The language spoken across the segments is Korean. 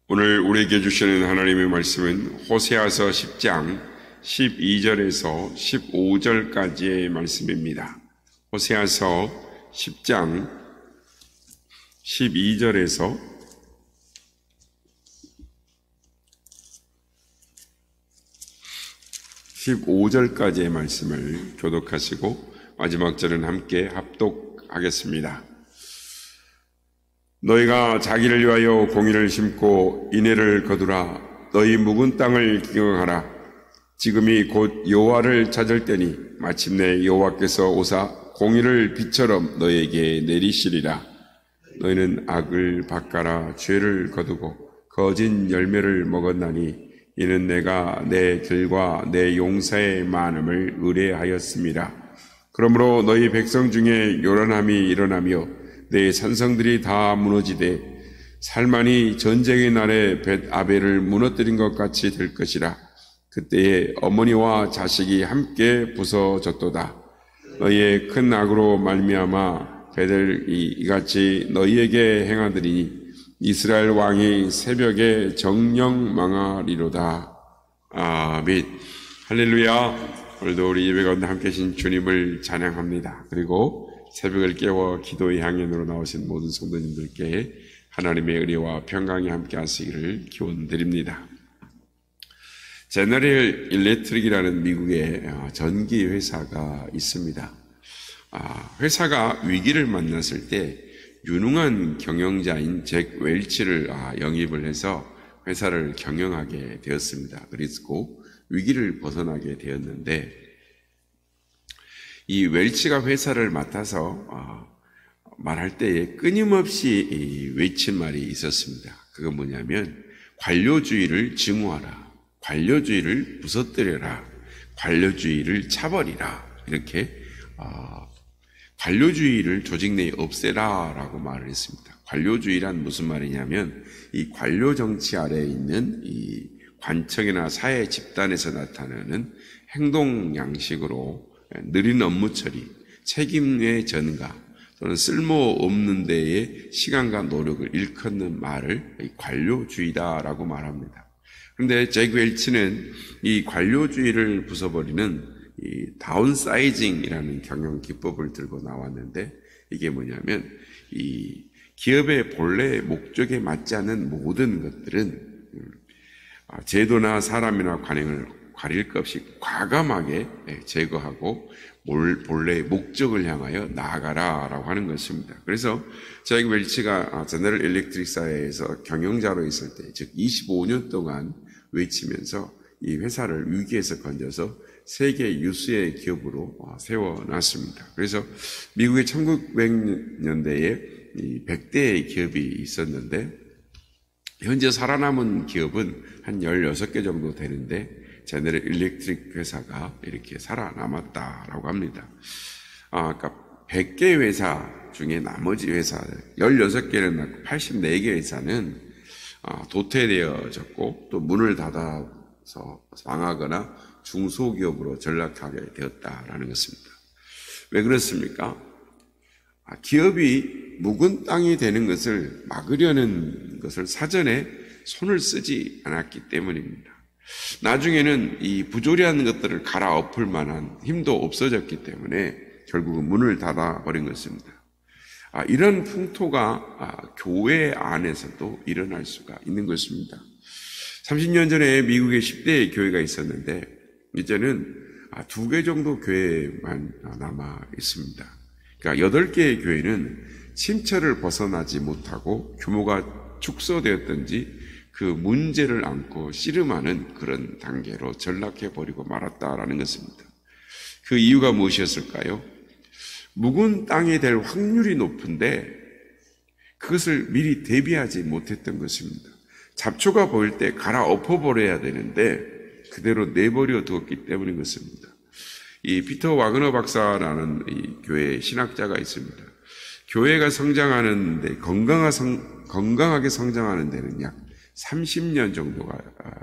오늘 우리에게 주시는 하나님의 말씀은 호세아서 10장 12절에서 15절까지의 말씀입니다. 호세아서 10장 12절에서 15절까지의 말씀을 교독하시고 마지막 절은 함께 합독하겠습니다. 너희가 자기를 위하여 공의를 심고 인애를 거두라. 너희 묵은 땅을 기경하라. 지금이 곧 여호와를 찾을 때니 마침내 여호와께서 오사 공의를 비처럼 너희에게 내리시리라. 너희는 악을 닦아라. 죄를 거두고 거짓 열매를 먹었나니 이는 내가 내 길과 내 용사의 많음을 의뢰하였습니다. 그러므로 너희 백성 중에 요란함이 일어나며 내 산성들이 다 무너지되 살만이 전쟁의 날에 벳아벨을 무너뜨린 것 같이 될 것이라. 그때에 어머니와 자식이 함께 부서졌도다. 너희의 큰 악으로 말미암아 베델이 이같이 너희에게 행하더니 이스라엘 왕이 새벽에 정령 망하리로다. 아멘. 할렐루야. 오늘도 우리 예배 가운데 함께 계신 주님을 찬양합니다. 그리고 새벽을 깨워 기도의 향연으로 나오신 모든 성도님들께 하나님의 은혜와 평강이 함께 하시기를 기원드립니다. 제너럴 일렉트릭이라는 미국의 전기 회사가 있습니다. 회사가 위기를 만났을 때 유능한 경영자인 잭 웰치를 영입을 해서 회사를 경영하게 되었습니다. 그리고 위기를 벗어나게 되었는데 이 웰치가 회사를 맡아서 말할 때에 끊임없이 외친 말이 있었습니다. 그건 뭐냐면 관료주의를 증오하라, 관료주의를 부서뜨려라, 관료주의를 차버리라, 이렇게 관료주의를 조직 내에 없애라 라고 말을 했습니다. 관료주의란 무슨 말이냐면 이 관료 정치 아래에 있는 이 관청이나 사회 집단에서 나타나는 행동 양식으로 느린 업무 처리, 책임의 전가 또는 쓸모없는 데에 시간과 노력을 일컫는 말을 관료주의다라고 말합니다. 그런데 잭 웰치는 이 관료주의를 부숴버리는 이 다운사이징이라는 경영 기법을 들고 나왔는데 이게 뭐냐면 이 기업의 본래 목적에 맞지 않는 모든 것들은 제도나 사람이나 관행을 가릴 것 없이 과감하게 제거하고 본래의 목적을 향하여 나아가라라고 하는 것입니다. 그래서 잭 웰치가 제너럴 일렉트릭사에서 경영자로 있을 때, 즉 25년 동안 외치면서 이 회사를 위기에서 건져서 세계 유수의 기업으로 세워놨습니다. 그래서 미국의 1900년대에 이 100대의 기업이 있었는데 현재 살아남은 기업은 한 16개 정도 되는데 제너럴 일렉트릭 회사가 이렇게 살아남았다라고 합니다. 그러니까 100개 회사 중에 나머지 회사 16개는 낳고 84개 회사는 도태되어졌고 또 문을 닫아서 망하거나 중소기업으로 전락하게 되었다라는 것입니다. 왜 그렇습니까? 기업이 묵은 땅이 되는 것을 막으려는 것을 사전에 손을 쓰지 않았기 때문입니다. 나중에는 이 부조리한 것들을 갈아엎을 만한 힘도 없어졌기 때문에 결국은 문을 닫아버린 것입니다. 이런 풍토가 교회 안에서도 일어날 수가 있는 것입니다. 30년 전에 미국에 10대의 교회가 있었는데 이제는 2개 정도 교회만 남아 있습니다. 그러니까 8개의 교회는 침체를 벗어나지 못하고 규모가 축소되었든지 그 문제를 안고 씨름하는 그런 단계로 전락해버리고 말았다라는 것입니다. 그 이유가 무엇이었을까요? 묵은 땅이 될 확률이 높은데 그것을 미리 대비하지 못했던 것입니다. 잡초가 보일 때 갈아엎어버려야 되는데 그대로 내버려 두었기 때문인 것입니다. 이 피터 와그너 박사라는 이 교회 신학자가 있습니다. 교회가 성장하는데 건강하게 성장하는 데는 약 30년 정도가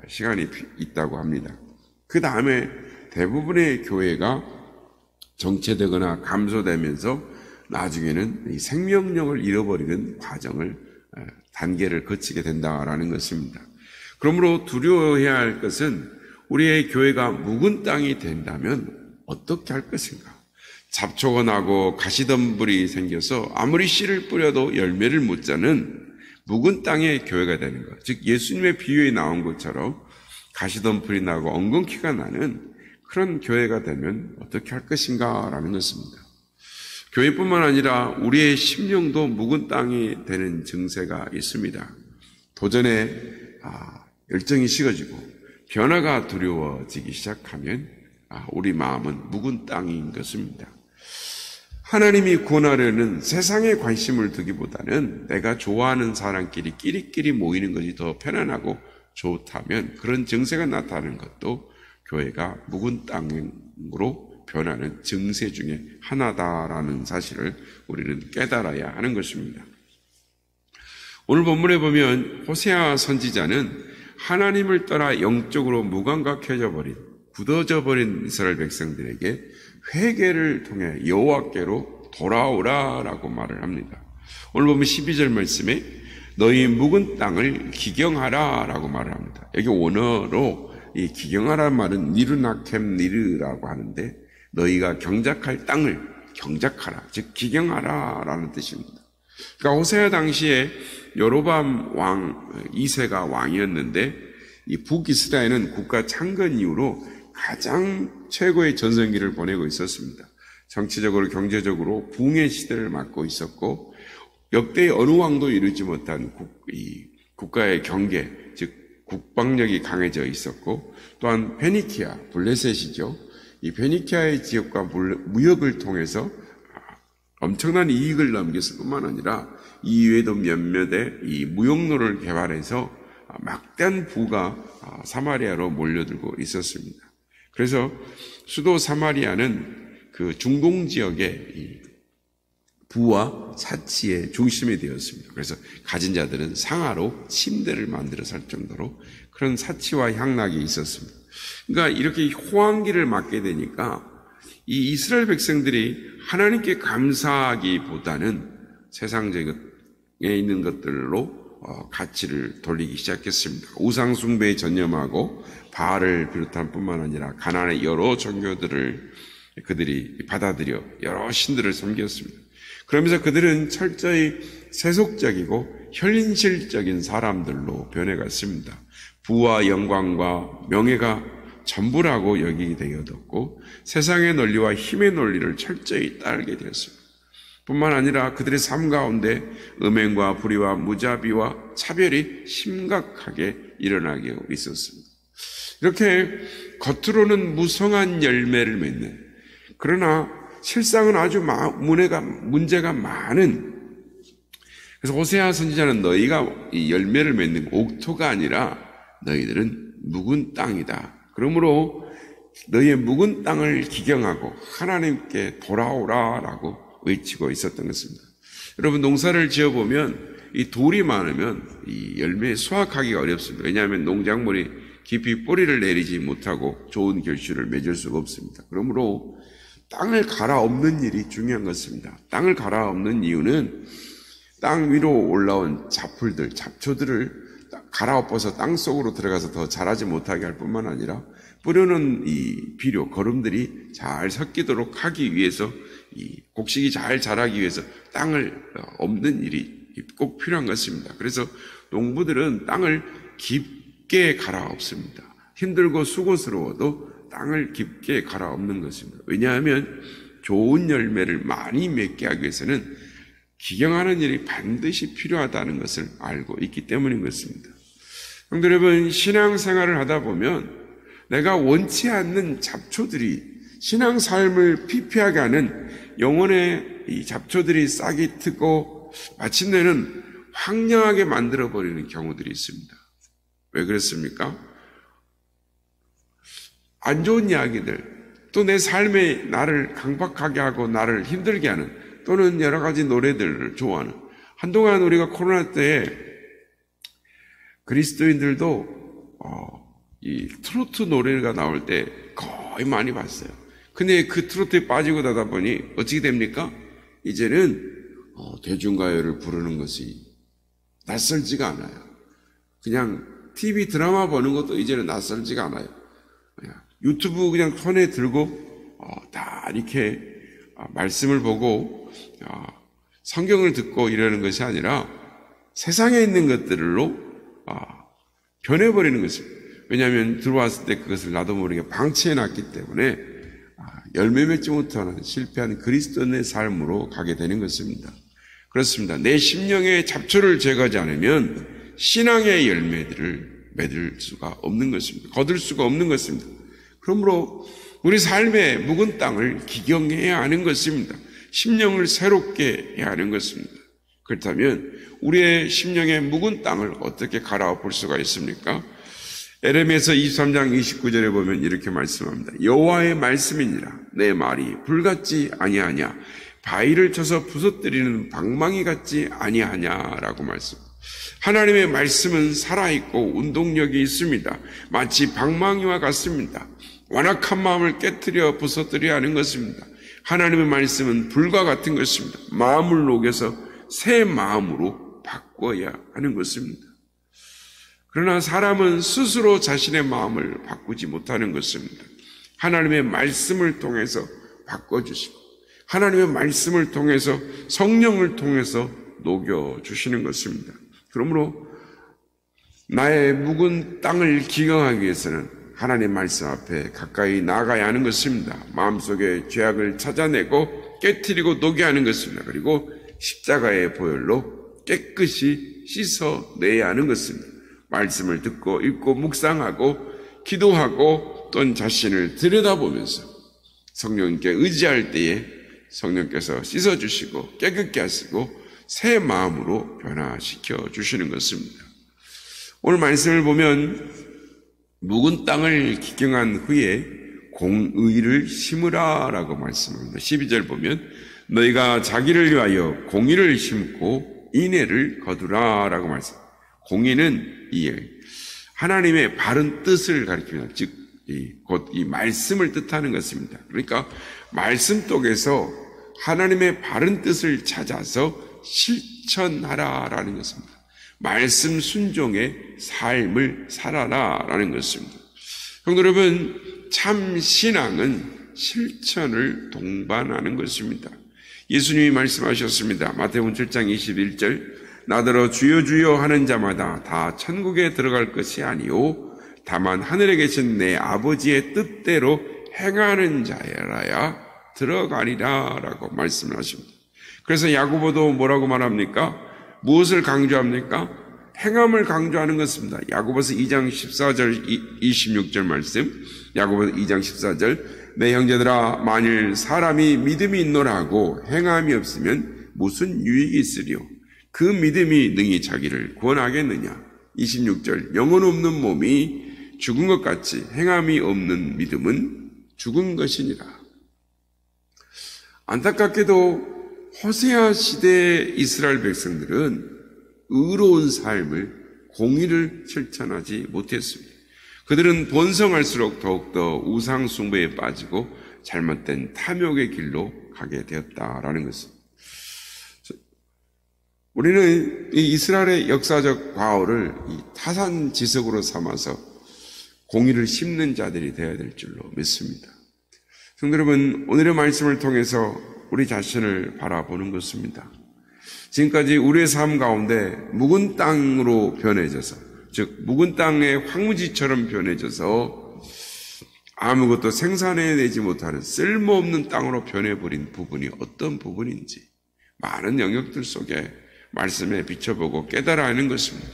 시간이 있다고 합니다. 그 다음에 대부분의 교회가 정체되거나 감소되면서 나중에는 이 생명력을 잃어버리는 과정을 단계를 거치게 된다라는 것입니다. 그러므로 두려워해야 할 것은 우리의 교회가 묵은 땅이 된다면 어떻게 할 것인가? 잡초가 나고 가시덤불이 생겨서 아무리 씨를 뿌려도 열매를 못 자는 묵은 땅의 교회가 되는 것. 즉 예수님의 비유에 나온 것처럼 가시덤불이 나고 엉겅퀴가 나는 그런 교회가 되면 어떻게 할 것인가라는 것입니다. 교회뿐만 아니라 우리의 심령도 묵은 땅이 되는 증세가 있습니다. 도전에 열정이 식어지고 변화가 두려워지기 시작하면 우리 마음은 묵은 땅인 것입니다. 하나님이 구원하려는 세상에 관심을 두기보다는 내가 좋아하는 사람끼리 끼리끼리 모이는 것이 더 편안하고 좋다면 그런 증세가 나타나는 것도 교회가 묵은 땅으로 변하는 증세 중에 하나다라는 사실을 우리는 깨달아야 하는 것입니다. 오늘 본문에 보면 호세아 선지자는 하나님을 떠나 영적으로 무감각해져 버린, 굳어져 버린 이스라엘 백성들에게 회개를 통해 여호와께로 돌아오라라고 말을 합니다. 오늘 보면 12절 말씀에 너희 묵은 땅을 기경하라라고 말을 합니다. 여기 원어로 이 기경하라는 말은 니르나켐 니르라고 하는데 너희가 경작할 땅을 경작하라, 즉 기경하라라는 뜻입니다. 그러니까 호세아 당시에 여로밤 왕 2세가 왕이었는데 이 북이스라엘은 국가 창건 이후로 가장 최고의 전성기를 보내고 있었습니다. 정치적으로 경제적으로 붕의 시대를 맞고 있었고 역대 어느 왕도 이루지 못한 국가의 경계, 즉 국방력이 강해져 있었고 또한 페니키아, 블레셋이죠. 이 페니키아의 지역과 무역을 통해서 엄청난 이익을 남겼을 뿐만 아니라 이외에도 몇몇의 이 무역로를 개발해서 막대한 부가 사마리아로 몰려들고 있었습니다. 그래서 수도 사마리아는 그 중동 지역의 부와 사치의 중심이 되었습니다. 그래서 가진 자들은 상하로 침대를 만들어 살 정도로 그런 사치와 향락이 있었습니다. 그러니까 이렇게 호황기를 맞게 되니까 이 이스라엘 백성들이 하나님께 감사하기보다는 세상적에 있는 것들로 가치를 돌리기 시작했습니다. 우상 숭배에 전념하고 바알을 비롯한 뿐만 아니라 가나안의 여러 종교들을 그들이 받아들여 여러 신들을 섬겼습니다. 그러면서 그들은 철저히 세속적이고 현실적인 사람들로 변해갔습니다. 부와 영광과 명예가 전부라고 여기게 되었고 세상의 논리와 힘의 논리를 철저히 따르게 되었습니다. 뿐만 아니라 그들의 삶 가운데 음행과 불의와 무자비와 차별이 심각하게 일어나게 있었습니다. 이렇게 겉으로는 무성한 열매를 맺는, 그러나 실상은 아주 문제가 많은, 그래서 호세아 선지자는 너희가 이 열매를 맺는 옥토가 아니라 너희들은 묵은 땅이다. 그러므로 너희의 묵은 땅을 기경하고 하나님께 돌아오라라고 외치고 있었던 것입니다. 여러분, 농사를 지어보면 이 돌이 많으면 이 열매 수확하기가 어렵습니다. 왜냐하면 농작물이 깊이 뿌리를 내리지 못하고 좋은 결실을 맺을 수가 없습니다. 그러므로 땅을 갈아엎는 일이 중요한 것입니다. 땅을 갈아엎는 이유는 땅 위로 올라온 잡풀들, 잡초들을 갈아엎어서 땅 속으로 들어가서 더 자라지 못하게 할 뿐만 아니라 뿌려놓은 이 비료, 거름들이 잘 섞이도록 하기 위해서 이 곡식이 잘 자라기 위해서 땅을 엎는 일이 꼭 필요한 것입니다. 그래서 농부들은 땅을 깊게 갈아엎습니다. 힘들고 수고스러워도 땅을 깊게 갈아엎는 것입니다. 왜냐하면 좋은 열매를 많이 맺게 하기 위해서는 기경하는 일이 반드시 필요하다는 것을 알고 있기 때문인 것입니다. 성도 여러분, 신앙생활을 하다 보면 내가 원치 않는 잡초들이 신앙 삶을 피폐하게 하는 영혼의 이 잡초들이 싹이 트고 마침내는 황량하게 만들어버리는 경우들이 있습니다. 왜 그렇습니까? 안 좋은 이야기들, 또 내 삶에 나를 강박하게 하고 나를 힘들게 하는, 또는 여러 가지 노래들을 좋아하는, 한동안 우리가 코로나 때에 그리스도인들도 이 트로트 노래가 나올 때 거의 많이 봤어요. 근데 그 트로트에 빠지고 나다 보니 어떻게 됩니까? 이제는 대중가요를 부르는 것이 낯설지가 않아요. 그냥 TV 드라마 보는 것도 이제는 낯설지가 않아요. 유튜브 그냥 손에 들고 다 이렇게 말씀을 보고 성경을 듣고 이러는 것이 아니라 세상에 있는 것들로 변해버리는 것입니다. 왜냐하면 들어왔을 때 그것을 나도 모르게 방치해놨기 때문에 열매 맺지 못하는 실패한 그리스도인의 삶으로 가게 되는 것입니다. 그렇습니다. 내 심령의 잡초를 제거하지 않으면 신앙의 열매들을 맺을 수가 없는 것입니다. 거둘 수가 없는 것입니다. 그러므로 우리 삶의 묵은 땅을 기경해야 하는 것입니다. 심령을 새롭게 해야 하는 것입니다. 그렇다면 우리의 심령의 묵은 땅을 어떻게 갈아엎을 수가 있습니까? 에레미야서 23장 29절에 보면 이렇게 말씀합니다. 여호와의 말씀이니라 내 말이 불같지 아니하냐 바위를 쳐서 부서뜨리는 방망이 같지 아니하냐라고 말씀합니다. 하나님의 말씀은 살아있고 운동력이 있습니다. 마치 방망이와 같습니다. 완악한 마음을 깨뜨려 부서뜨려야 하는 것입니다. 하나님의 말씀은 불과 같은 것입니다. 마음을 녹여서 새 마음으로 바꿔야 하는 것입니다. 그러나 사람은 스스로 자신의 마음을 바꾸지 못하는 것입니다. 하나님의 말씀을 통해서 바꿔주시고 하나님의 말씀을 통해서 성령을 통해서 녹여주시는 것입니다. 그러므로 나의 묵은 땅을 기경하기 위해서는 하나님의 말씀 앞에 가까이 나아가야 하는 것입니다. 마음속에 죄악을 찾아내고 깨트리고 녹여야 하는 것입니다. 그리고 십자가의 보혈로 깨끗이 씻어내야 하는 것입니다. 말씀을 듣고 읽고 묵상하고 기도하고 또한 자신을 들여다보면서 성령님께 의지할 때에 성령께서 씻어주시고 깨끗게 하시고 새 마음으로 변화시켜 주시는 것입니다. 오늘 말씀을 보면 묵은 땅을 기경한 후에 공의를 심으라 라고 말씀합니다. 12절 보면 너희가 자기를 위하여 공의를 심고 인애를 거두라 라고 말씀합니다. 공의는 하나님의 바른 뜻을 가리킵니다. 즉, 곧 이 말씀을 뜻하는 것입니다. 그러니까 말씀 속에서 하나님의 바른 뜻을 찾아서 실천하라라는 것입니다. 말씀 순종의 삶을 살아라라는 것입니다. 성도 여러분, 참 신앙은 실천을 동반하는 것입니다. 예수님이 말씀하셨습니다. 마태복음 7장 21절 나더러 주여 주여 하는 자마다 다 천국에 들어갈 것이 아니요 다만 하늘에 계신 내 아버지의 뜻대로 행하는 자라야 들어가리라 라고 말씀을 하십니다. 그래서 야고보도 뭐라고 말합니까? 무엇을 강조합니까? 행함을 강조하는 것입니다. 야고보서 2장 14절 26절 말씀, 야고보서 2장 14절 내 형제들아 만일 사람이 믿음이 있노라 하고 행함이 없으면 무슨 유익이 있으리요? 그 믿음이 능히 자기를 구원하겠느냐? 26절 영혼 없는 몸이 죽은 것 같이 행함이 없는 믿음은 죽은 것이니라. 안타깝게도 호세아 시대의 이스라엘 백성들은 의로운 삶을 공의를 실천하지 못했습니다. 그들은 번성할수록 더욱더 우상 숭배에 빠지고 잘못된 탐욕의 길로 가게 되었다라는 것입니다. 우리는 이 이스라엘의 역사적 과오를 타산지석으로 삼아서 공의를 심는 자들이 되어야 될 줄로 믿습니다. 성도 여러분, 오늘의 말씀을 통해서 우리 자신을 바라보는 것입니다. 지금까지 우리의 삶 가운데 묵은 땅으로 변해져서, 즉 묵은 땅의 황무지처럼 변해져서 아무것도 생산해내지 못하는 쓸모없는 땅으로 변해버린 부분이 어떤 부분인지 많은 영역들 속에 말씀에 비춰보고 깨달아야 하는 것입니다.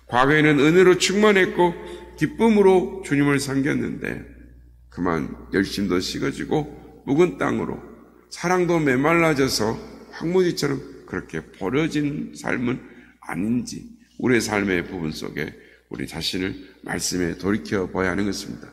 과거에는 은혜로 충만했고 기쁨으로 주님을 섬겼는데 그만 열심도 식어지고 묵은 땅으로 사랑도 메말라져서 황무지처럼 그렇게 버려진 삶은 아닌지 우리의 삶의 부분 속에 우리 자신을 말씀에 돌이켜봐야 하는 것입니다.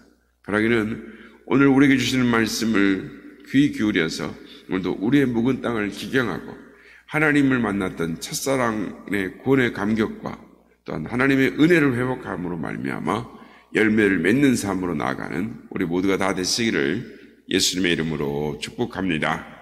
바라기는 오늘 우리에게 주시는 말씀을 귀 기울여서 오늘도 우리의 묵은 땅을 기경하고 하나님을 만났던 첫사랑의 구원의 감격과 또한 하나님의 은혜를 회복함으로 말미암아 열매를 맺는 삶으로 나아가는 우리 모두가 다 되시기를 예수님의 이름으로 축복합니다.